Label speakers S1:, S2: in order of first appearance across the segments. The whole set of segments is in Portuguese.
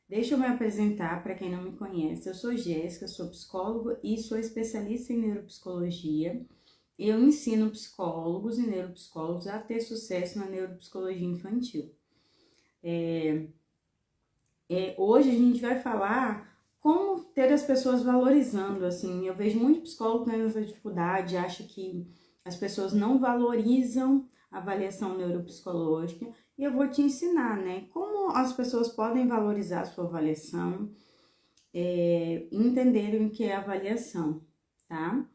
S1: Deixa eu me apresentar para quem não me conhece. Eu sou Jéssica, sou psicóloga e sou especialista em neuropsicologia. Eu ensino psicólogos e neuropsicólogos a ter sucesso na neuropsicologia infantil. Hoje a gente vai falar como ter as pessoas valorizando, assim. Eu vejo muito psicólogo tendo essa dificuldade, acha que as pessoas não valorizam a avaliação neuropsicológica. E eu vou te ensinar, né, como as pessoas podem valorizar a sua avaliação, entenderem o que é avaliação, tá?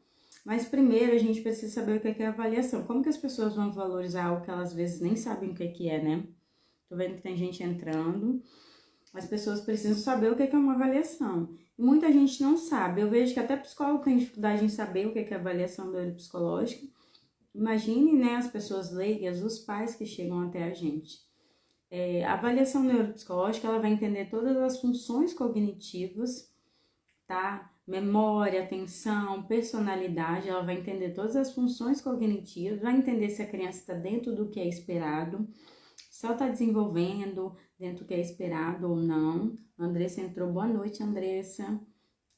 S1: Mas primeiro a gente precisa saber o que é avaliação. Como que as pessoas vão valorizar algo que elas às vezes nem sabem o que é, né? Tô vendo que tem gente entrando. As pessoas precisam saber o que é uma avaliação. E muita gente não sabe. Eu vejo que até psicólogo tem dificuldade em saber o que é avaliação neuropsicológica. Imagine, né, as pessoas leigas, os pais que chegam até a gente. A avaliação neuropsicológica, ela vai entender todas as funções cognitivas, tá? Memória, atenção, personalidade, ela vai entender todas as funções cognitivas, vai entender se a criança está dentro do que é esperado, só está desenvolvendo dentro do que é esperado ou não. A Andressa entrou. Boa noite, Andressa.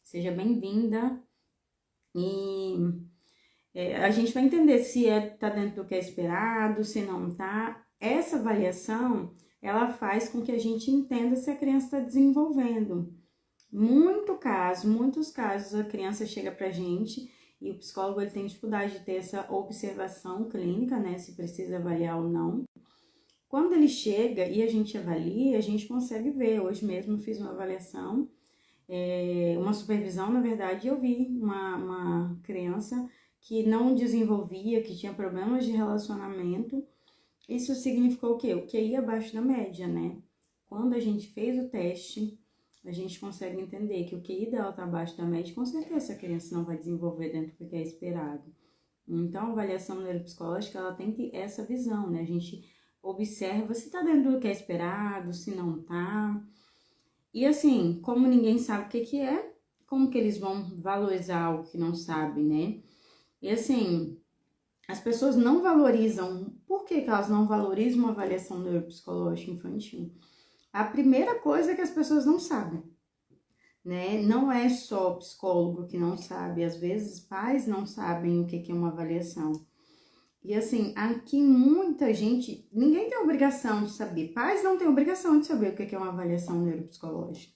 S1: Seja bem-vinda. E a gente vai entender se tá dentro do que é esperado, se não tá. Essa avaliação, ela faz com que a gente entenda se a criança está desenvolvendo. Muitos casos, a criança chega pra gente e o psicólogo ele tem dificuldade de ter essa observação clínica, né, se precisa avaliar ou não. Quando ele chega e a gente avalia, a gente consegue ver. Hoje mesmo eu fiz uma avaliação, uma supervisão, na verdade, eu vi uma criança que não desenvolvia, que tinha problemas de relacionamento. Isso significou o quê? O QI abaixo da média, né? Quando a gente fez o teste, a gente consegue entender que o QI dela está abaixo da média, com certeza a criança não vai desenvolver dentro do que é esperado. Então, a avaliação neuropsicológica, ela tem que essa visão, né? A gente observa se tá dentro do que é esperado, se não tá. E assim, como ninguém sabe o que é, como que eles vão valorizar algo que não sabem, né? E assim, as pessoas não valorizam. Por que elas não valorizam uma avaliação neuropsicológica infantil? A primeira coisa é que as pessoas não sabem, né? Não é só o psicólogo que não sabe, às vezes pais não sabem o que é uma avaliação. E assim, aqui muita gente, ninguém tem obrigação de saber, pais não têm obrigação de saber o que é uma avaliação neuropsicológica.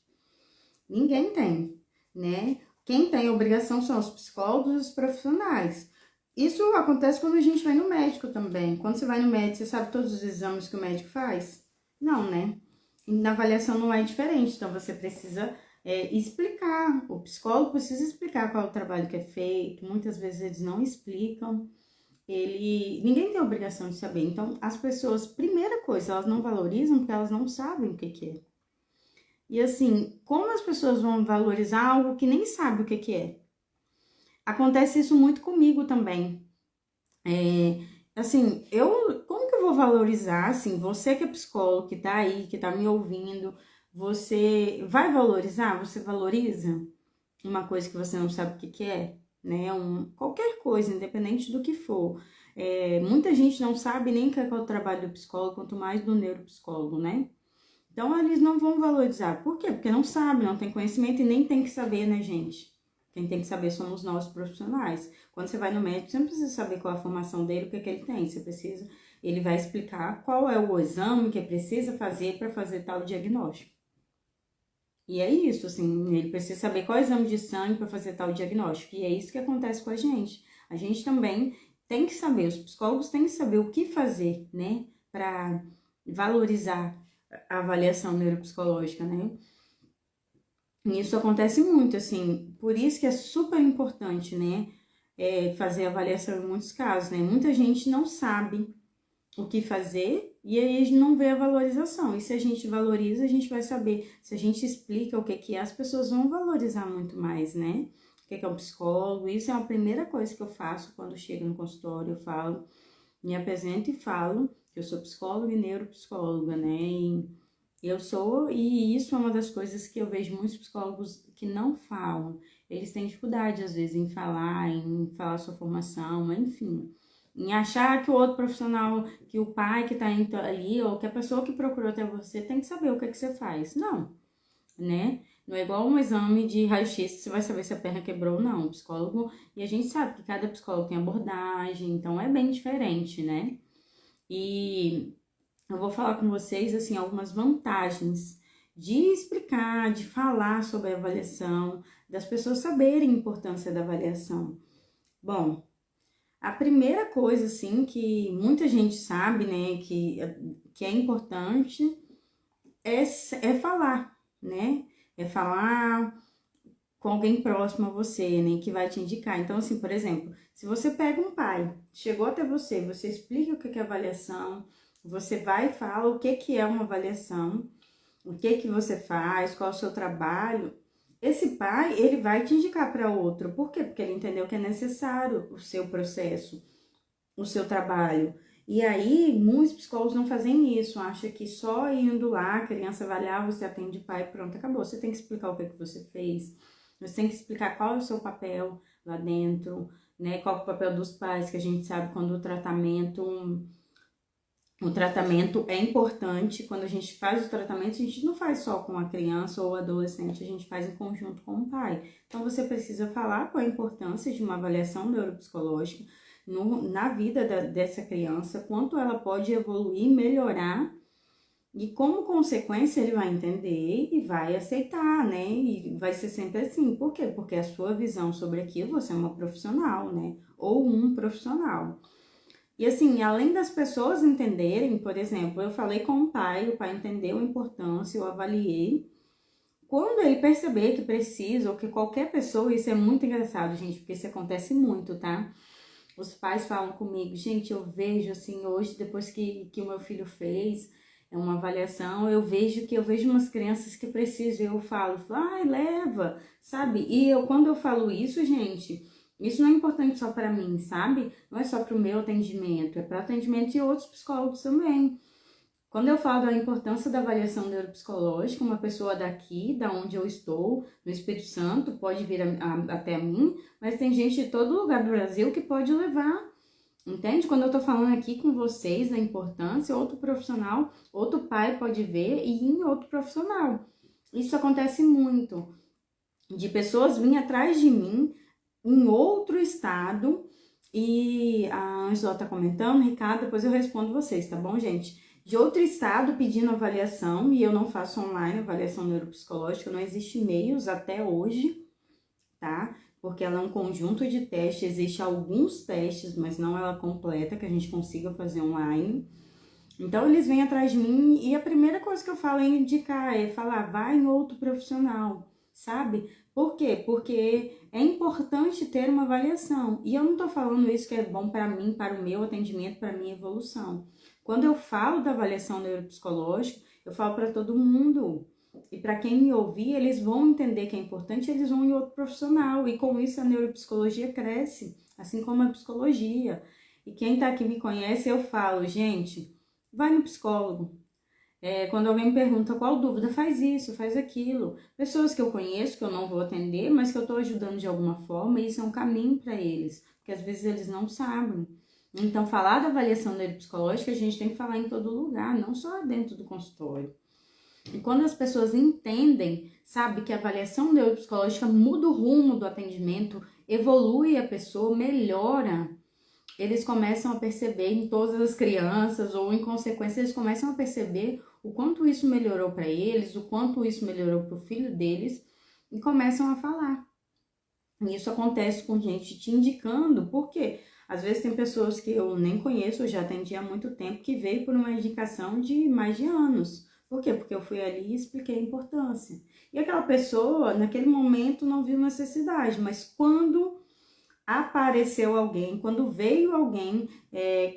S1: Ninguém tem, né? Quem tem obrigação são os psicólogos e os profissionais. Isso acontece quando a gente vai no médico também. Quando você vai no médico, você sabe todos os exames que o médico faz? Não, né? E na avaliação não é diferente, então você precisa explicar. O psicólogo precisa explicar qual é o trabalho que é feito. Muitas vezes eles não explicam. Ninguém tem obrigação de saber. Então, as pessoas, primeira coisa, elas não valorizam porque elas não sabem o que é. E assim, como as pessoas vão valorizar algo que nem sabe o que é? Acontece isso muito comigo também. Assim, como que eu vou valorizar, assim, você que é psicólogo, que tá aí, que tá me ouvindo, você vai valorizar? Você valoriza uma coisa que você não sabe o que é? Né? Qualquer coisa, independente do que for. Muita gente não sabe nem o que é o trabalho do psicólogo, quanto mais do neuropsicólogo, né? Então, eles não vão valorizar. Por quê? Porque não sabe, não tem conhecimento e nem tem que saber, né, gente? Quem tem que saber somos nós profissionais. Quando você vai no médico, você não precisa saber qual é a formação dele, o que é que ele tem. Ele vai explicar qual é o exame que precisa fazer para fazer tal diagnóstico. E é isso, assim, ele precisa saber qual é o exame de sangue para fazer tal diagnóstico. E é isso que acontece com a gente. A gente também tem que saber, os psicólogos têm que saber o que fazer, né, para valorizar a avaliação neuropsicológica, né? E isso acontece muito, assim, por isso que é super importante, né, fazer avaliação em muitos casos, né? Muita gente não sabe o que fazer e aí não vê a valorização. E se a gente valoriza, a gente vai saber. Se a gente explica o que é, as pessoas vão valorizar muito mais, né? O que é um psicólogo. Isso é a primeira coisa que eu faço quando chego no consultório. Eu falo, me apresento e falo que eu sou psicóloga e neuropsicóloga, né? E isso é uma das coisas que eu vejo muitos psicólogos que não falam. Eles têm dificuldade, às vezes, em falar sua formação, enfim. Em achar que o outro profissional, que o pai que tá indo ali, ou que a pessoa que procurou até você tem que saber o que você faz. Não. né? Não é igual um exame de raio-x que você vai saber se a perna quebrou ou não. O psicólogo, e a gente sabe que cada psicólogo tem abordagem, então é bem diferente, né? E eu vou falar com vocês, assim, algumas vantagens de explicar, de falar sobre a avaliação, das pessoas saberem a importância da avaliação. Bom, a primeira coisa, assim, que muita gente sabe, né, que é importante é falar, né? É falar com alguém próximo a você, né, que vai te indicar. Então, assim, por exemplo, se você pega um pai, chegou até você, você explica o que é avaliação, você vai e fala o que é uma avaliação, o que você faz, qual é o seu trabalho. Esse pai, ele vai te indicar para outro. Por quê? Porque ele entendeu que é necessário o seu processo, o seu trabalho. E aí, muitos psicólogos não fazem isso, acham que só indo lá, a criança avaliar, você atende o pai, pronto, acabou. Você tem que explicar o que você fez, você tem que explicar qual é o seu papel lá dentro, né? Qual é o papel dos pais, que a gente sabe quando o tratamento é importante. Quando a gente faz o tratamento, a gente não faz só com a criança ou adolescente, a gente faz em conjunto com o pai. Então, você precisa falar qual é a importância de uma avaliação neuropsicológica na vida dessa criança, quanto ela pode evoluir, melhorar, e como consequência ele vai entender e vai aceitar, né? E vai ser sempre assim. Por quê? Porque a sua visão sobre aquilo, você é uma profissional, né? Ou um profissional. E assim, além das pessoas entenderem, por exemplo, eu falei com o pai entendeu a importância, eu avaliei. Quando ele perceber que precisa, ou que qualquer pessoa, isso é muito engraçado, gente, porque isso acontece muito, tá? Os pais falam comigo, gente, eu vejo assim, hoje, depois que o meu filho fez uma avaliação, eu vejo umas crianças que precisam, eu falo, ai, leva, sabe? E quando eu falo isso, gente, isso não é importante só para mim, sabe? Não é só para o meu atendimento, é para o atendimento de outros psicólogos também. Quando eu falo da importância da avaliação neuropsicológica, uma pessoa daqui, da onde eu estou, no Espírito Santo, pode vir até mim, mas tem gente de todo lugar do Brasil que pode levar, entende? Quando eu tô falando aqui com vocês da importância, outro profissional, outro pai pode ver e ir em outro profissional. Isso acontece muito, de pessoas virem atrás de mim em outro estado, e a Angela tá comentando, Ricardo, depois eu respondo vocês, tá bom, gente? De outro estado pedindo avaliação, e eu não faço online avaliação neuropsicológica, não existe meios até hoje, tá? Porque ela é um conjunto de testes, existe alguns testes, mas não ela completa, que a gente consiga fazer online. Então, eles vêm atrás de mim e a primeira coisa que eu falo é indicar, é falar, vai em outro profissional, sabe? Por quê? Porque é importante ter uma avaliação. E eu não tô falando isso que é bom para mim, para o meu atendimento, para a minha evolução. Quando eu falo da avaliação neuropsicológica, eu falo para todo mundo. E para quem me ouvir, eles vão entender que é importante, eles vão em outro profissional. E com isso a neuropsicologia cresce, assim como a psicologia. E quem tá aqui me conhece, eu falo, gente, vai no psicólogo. Quando alguém me pergunta qual dúvida, faz isso, faz aquilo. Pessoas que eu conheço, que eu não vou atender, mas que eu tô ajudando de alguma forma, e isso é um caminho para eles, porque às vezes eles não sabem. Então, falar da avaliação neuropsicológica, a gente tem que falar em todo lugar, não só dentro do consultório. E quando as pessoas entendem, sabe, que a avaliação neuropsicológica muda o rumo do atendimento, evolui a pessoa, melhora, eles começam a perceber em todas as crianças, ou em consequência, eles começam a perceber o quanto isso melhorou para eles, o quanto isso melhorou para o filho deles, e começam a falar. E isso acontece com gente te indicando, por quê? Às vezes tem pessoas que eu nem conheço, eu já atendi há muito tempo, que veio por uma indicação de mais de anos. Por quê? Porque eu fui ali e expliquei a importância. E aquela pessoa, naquele momento, não viu necessidade, mas quando apareceu alguém, quando veio alguém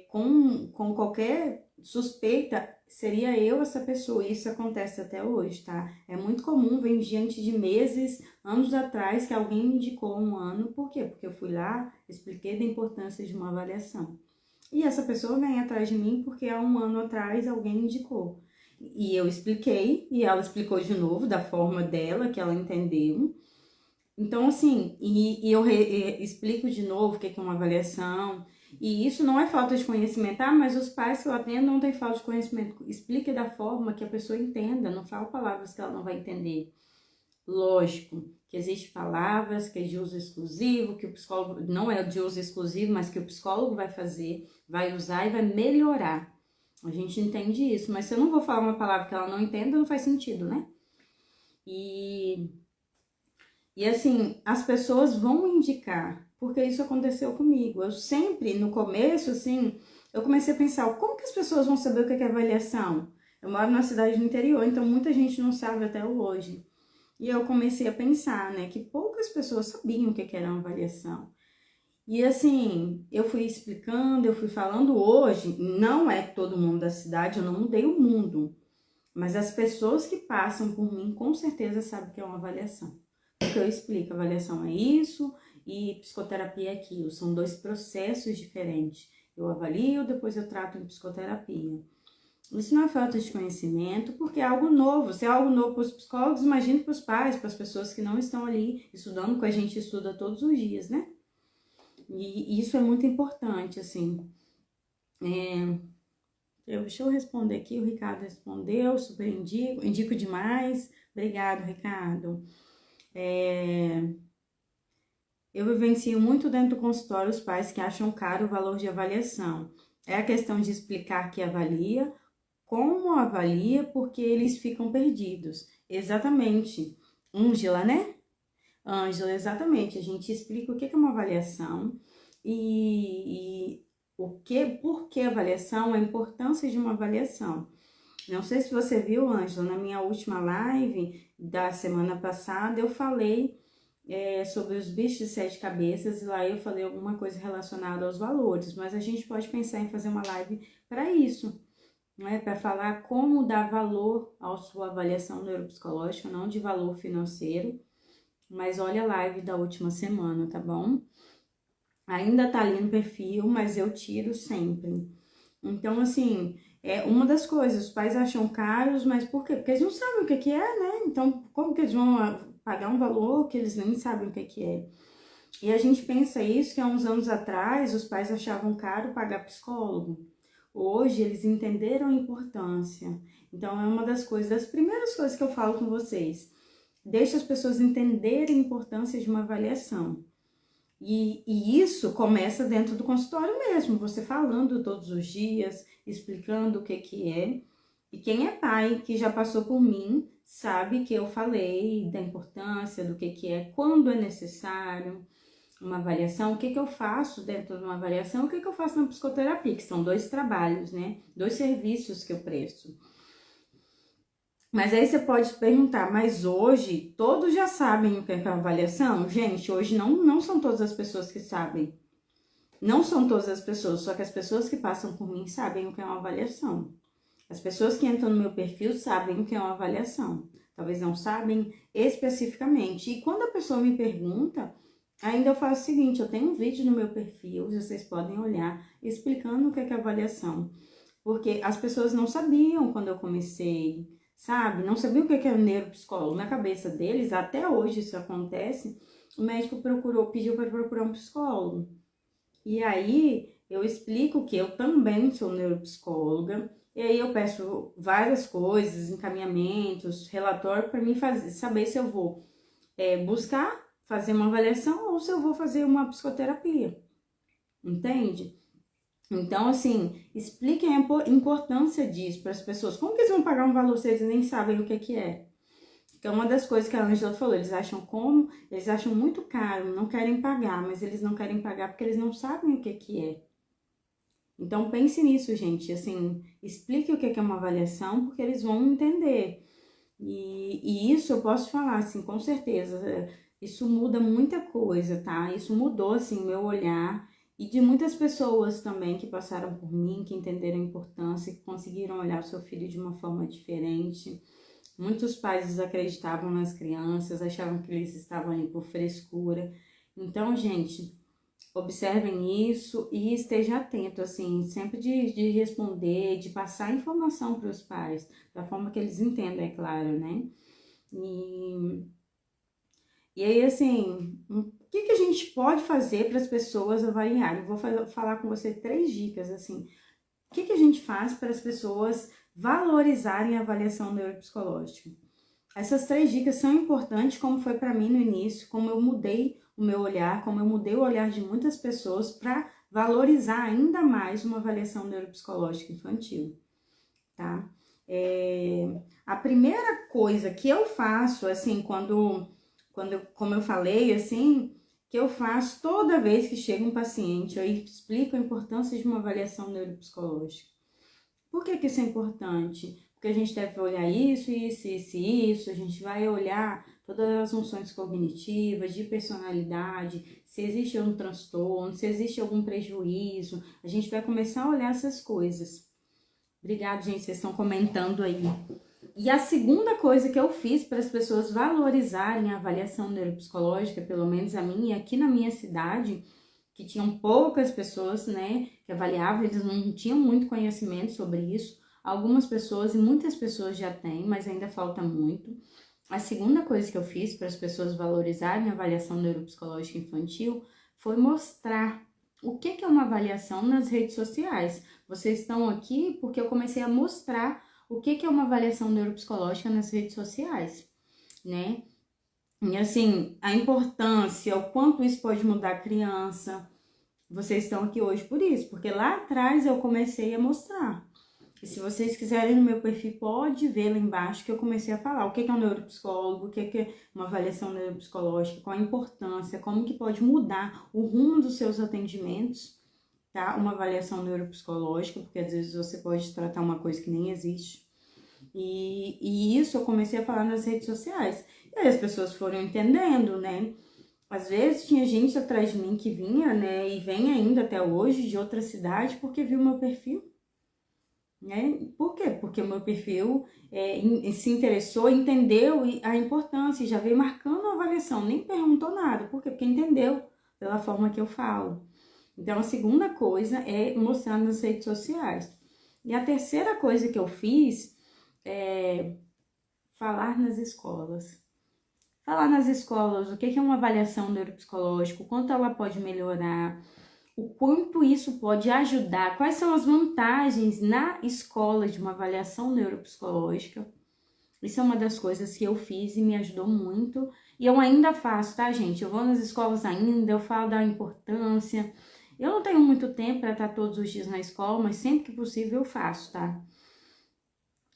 S1: com qualquer suspeita, seria eu essa pessoa. Isso acontece até hoje, tá? É muito comum, vem diante de meses, anos atrás, que alguém me indicou um ano. Por quê? Porque eu fui lá, expliquei da importância de uma avaliação. E essa pessoa vem atrás de mim porque há um ano atrás alguém indicou. E eu expliquei, e ela explicou de novo, da forma dela, que ela entendeu. Então, assim, eu explico de novo o que é uma avaliação. E isso não é falta de conhecimento, mas os pais que eu atendo não têm falta de conhecimento. Explique da forma que a pessoa entenda, não fala palavras que ela não vai entender. Lógico que existem palavras que é de uso exclusivo, que o psicólogo não é de uso exclusivo, mas que o psicólogo vai fazer, vai usar e vai melhorar. A gente entende isso, mas se eu não vou falar uma palavra que ela não entenda, não faz sentido, né? E assim, as pessoas vão indicar, porque isso aconteceu comigo. Eu sempre, no começo, assim, eu comecei a pensar, como que as pessoas vão saber o que é avaliação? Eu moro numa cidade do interior, então muita gente não sabe até hoje. E eu comecei a pensar, né, que poucas pessoas sabiam o que era uma avaliação. E assim, eu fui explicando, eu fui falando hoje, não é todo mundo da cidade, eu não mudei o mundo. Mas as pessoas que passam por mim, com certeza sabem o que é uma avaliação. Porque eu explico, avaliação é isso e psicoterapia é aquilo. São dois processos diferentes. Eu avalio, depois eu trato em psicoterapia. Isso não é falta de conhecimento, porque é algo novo. Se é algo novo para os psicólogos, imagine para os pais, para as pessoas que não estão ali estudando, que a gente estuda todos os dias, né? E isso é muito importante, assim. Deixa eu responder aqui, o Ricardo respondeu, super indico demais. Obrigado, Ricardo. Eu vivencio muito dentro do consultório os pais que acham caro o valor de avaliação. É a questão de explicar que avalia, como avalia, porque eles ficam perdidos. Exatamente. Ângela, né? Ângela, exatamente. A gente explica o que é uma avaliação e por que avaliação, a importância de uma avaliação. Não sei se você viu, Ângela, na minha última live da semana passada, eu falei sobre os bichos de 7 cabeças, e lá eu falei alguma coisa relacionada aos valores, mas a gente pode pensar em fazer uma live para isso, né? Para falar como dar valor à sua avaliação neuropsicológica, não de valor financeiro, mas olha a live da última semana, tá bom? Ainda tá ali no perfil, mas eu tiro sempre. Então, assim, é uma das coisas, os pais acham caros, mas por quê? Porque eles não sabem o que é, né? Então, como que eles vão pagar um valor que eles nem sabem o que é? E a gente pensa isso, que há uns anos atrás os pais achavam caro pagar psicólogo. Hoje eles entenderam a importância. Então, é uma das coisas, das primeiras coisas que eu falo com vocês. Deixa as pessoas entenderem a importância de uma avaliação. E isso começa dentro do consultório mesmo, você falando todos os dias, explicando o que é. E quem é pai, que já passou por mim, sabe que eu falei da importância do que é, quando é necessário uma avaliação, o que eu faço dentro de uma avaliação, o que eu faço na psicoterapia, que são 2 trabalhos, né? 2 serviços que eu presto. Mas aí você pode perguntar, mas hoje todos já sabem o que é uma avaliação? Gente, hoje não são todas as pessoas que sabem. Não são todas as pessoas, só que as pessoas que passam por mim sabem o que é uma avaliação. As pessoas que entram no meu perfil sabem o que é uma avaliação. Talvez não sabem especificamente. E quando a pessoa me pergunta, ainda eu faço o seguinte, eu tenho um vídeo no meu perfil, vocês podem olhar, explicando o que é avaliação. Porque as pessoas não sabiam quando eu comecei, sabe? Não sabiam o que era neuropsicólogo. Na cabeça deles, até hoje isso acontece, o médico pediu para procurar um psicólogo. E aí eu explico que eu também sou neuropsicóloga, e aí eu peço várias coisas, encaminhamentos, relatório para mim saber se eu vou buscar fazer uma avaliação ou se eu vou fazer uma psicoterapia. Entende? Então, assim, expliquem a importância disso para as pessoas. Como que eles vão pagar um valor se eles nem sabem o que é? Então, uma das coisas que a Ângela falou, eles acham muito caro, não querem pagar, mas eles não querem pagar porque eles não sabem o que é. Então, pense nisso, gente, assim, explique o que é uma avaliação, porque eles vão entender. E isso eu posso falar, assim, com certeza, isso muda muita coisa, tá? Isso mudou, assim, meu olhar e de muitas pessoas também que passaram por mim, que entenderam a importância, que conseguiram olhar o seu filho de uma forma diferente. Muitos pais desacreditavam nas crianças, achavam que eles estavam ali por frescura. Então, gente, observem isso e esteja atento, assim, sempre de responder, de passar informação para os pais, da forma que eles entendem, é claro, né? E aí, assim, que a gente pode fazer para as pessoas avaliarem? Vou falar com você 3 dicas, assim. O que a gente faz para as pessoas valorizarem a avaliação neuropsicológica? Essas 3 dicas são importantes, como foi para mim no início, como eu mudei o meu olhar, como eu mudei o olhar de muitas pessoas para valorizar ainda mais uma avaliação neuropsicológica infantil, tá? A primeira coisa que eu faço, assim, como eu falei, assim, que eu faço toda vez que chega um paciente, eu explico a importância de uma avaliação neuropsicológica. Por que isso é importante? Porque a gente deve olhar isso, a gente vai olhar todas as funções cognitivas, de personalidade, se existe algum transtorno, se existe algum prejuízo, a gente vai começar a olhar essas coisas. Obrigada, gente, vocês estão comentando aí. E a segunda coisa que eu fiz para as pessoas valorizarem a avaliação neuropsicológica, pelo menos a minha, aqui na minha cidade, que tinham poucas pessoas, né, que avaliavam, eles não tinham muito conhecimento sobre isso. Algumas pessoas, e muitas pessoas já têm, mas ainda falta muito. A segunda coisa que eu fiz para as pessoas valorizarem a avaliação neuropsicológica infantil foi mostrar o que é uma avaliação nas redes sociais. Vocês estão aqui porque eu comecei a mostrar o que é uma avaliação neuropsicológica nas redes sociais, né? E assim, a importância, o quanto isso pode mudar a criança. Vocês estão aqui hoje por isso, porque lá atrás eu comecei a mostrar. E se vocês quiserem no meu perfil, pode ver lá embaixo que eu comecei a falar o que é um neuropsicólogo, o que é uma avaliação neuropsicológica, qual a importância, como que pode mudar o rumo dos seus atendimentos, tá? Uma avaliação neuropsicológica, porque às vezes você pode tratar uma coisa que nem existe. E isso eu comecei a falar nas redes sociais. E aí as pessoas foram entendendo, né? Às vezes tinha gente atrás de mim que vinha, né? E vem ainda até hoje de outra cidade porque viu meu perfil. Né? Por quê? Porque o meu perfil se interessou, entendeu a importância e já veio marcando a avaliação, nem perguntou nada. Por quê? Porque entendeu pela forma que eu falo. Então, a segunda coisa é mostrar nas redes sociais. E a terceira coisa que eu fiz é falar nas escolas. Falar nas escolas o que é uma avaliação neuropsicológica, o quanto ela pode melhorar, o quanto isso pode ajudar, quais são as vantagens na escola de uma avaliação neuropsicológica. Isso é uma das coisas que eu fiz e me ajudou muito. E eu ainda faço, tá, gente? Eu vou nas escolas ainda, eu falo da importância. Eu não tenho muito tempo para estar todos os dias na escola, mas sempre que possível eu faço, tá?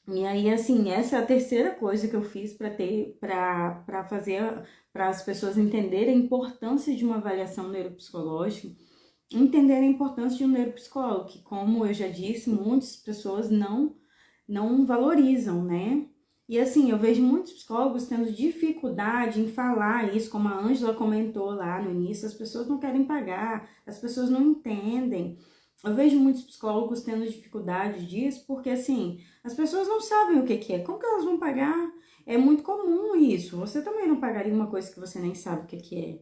S1: E aí, assim, essa é a terceira coisa que eu fiz para fazer, para as pessoas entenderem a importância de uma avaliação neuropsicológica, entender a importância de um neuropsicólogo, que, como eu já disse, muitas pessoas não valorizam, né? E assim, eu vejo muitos psicólogos tendo dificuldade em falar isso, como a Ângela comentou lá no início, as pessoas não querem pagar, as pessoas não entendem. Eu vejo muitos psicólogos tendo dificuldade disso, porque assim, as pessoas não sabem o que é, como que elas vão pagar? É muito comum isso, você também não pagaria uma coisa que você nem sabe o que é,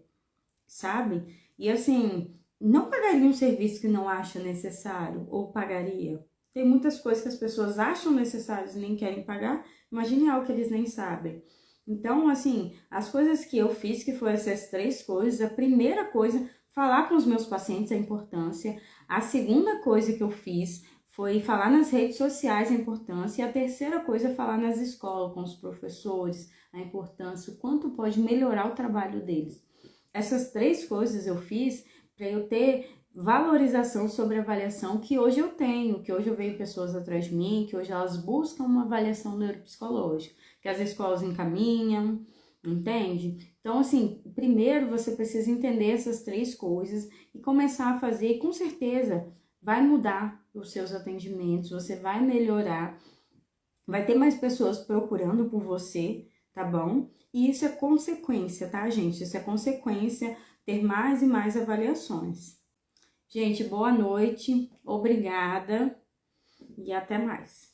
S1: sabe? E assim, não pagaria um serviço que não acha necessário, ou pagaria? Tem muitas coisas que as pessoas acham necessárias e nem querem pagar, imagine algo que eles nem sabem. Então, assim, as coisas que eu fiz, que foram essas 3 coisas, a primeira coisa, falar com os meus pacientes a importância. A segunda coisa que eu fiz foi falar nas redes sociais a importância. E a terceira coisa é falar nas escolas, com os professores, a importância, o quanto pode melhorar o trabalho deles. Essas 3 coisas eu fiz para eu ter valorização sobre a avaliação que hoje eu tenho, que hoje eu vejo pessoas atrás de mim, que hoje elas buscam uma avaliação neuropsicológica, que as escolas encaminham, entende? Então, assim, primeiro você precisa entender essas 3 coisas e começar a fazer, e com certeza vai mudar os seus atendimentos, você vai melhorar, vai ter mais pessoas procurando por você, tá bom? E isso é consequência, tá, gente? Isso é consequência, ter mais e mais avaliações. Gente, boa noite, obrigada e até mais.